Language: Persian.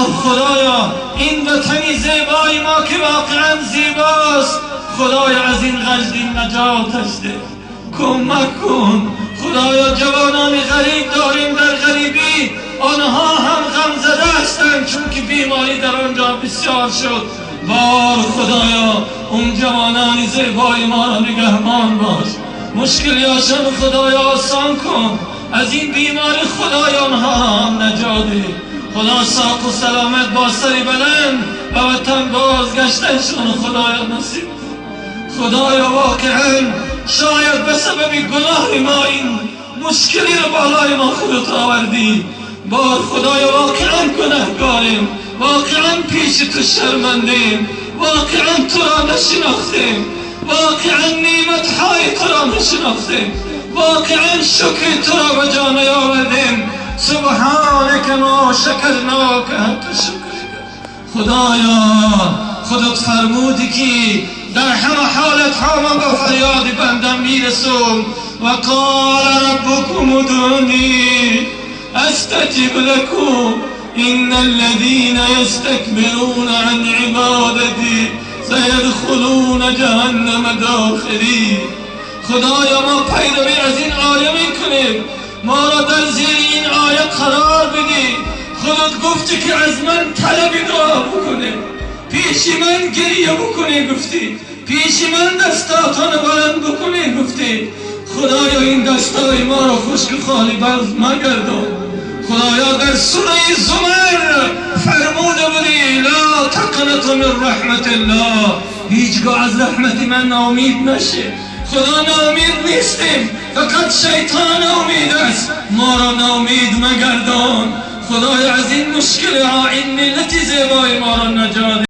خدایا این وطنی زیبای ما که واقعا زیباست، خدایا از این غجدی نجاتش ده، کمک کن خدایا. جوانان غریب داریم در غریبی، آنها هم غم زده هستند چون که بیماری در آنجا بسیار شد. بار خدایا اون جوانان زیبای ما را نگهبان باش، مشکلیاشون خدایا آسان کن، از این بیماری خدایا آنها هم نجات ده. خدا ساق و سلامت با سری بلند و وطن بازگشتنشون خدایا نصیب. خدایا واقعا شاید به سبب گناه ما این مشکلی رو بالای ما خودت آوردی. بار خدایا واقعا گناهگاریم، واقعا پیش تو شرمندیم، واقعا تو را نشناختیم، واقعا نعمتهای تو را نشناختیم، واقعا شکر تو را به جا نیاوردیم. سبحانک ما شکرناک حق شکرک. خدایا خودت فرمودی که در همه حالت ها من به فریاد بندم میرسم و قال ربکم ادعونی استجب لکم ان الذین یستکبرون عن عبادتی سیدخلون جهنم داخلی. خدایا ما پیروی از این آیه میکنیم، ما را در زیر این آیه قرار بدی. خودت گفتی که از من طلب دعا بکنه، پیش من گریه بکنه گفتی، پیش من دستاتان بلند بکنه گفتی. خدایا این دستای ما را خشک خالی باز مگردان. خدایا در سوره زمر فرموده بودی لا تقنطوا من رحمت الله، هیچگاه از رحمت من ناامید نشه. خدا ناامید نیستیم، فقط شیطان ناامید است، ما را ناامید مگردان. خدایا از این مشکل ها این ملت زیبای ما را نجات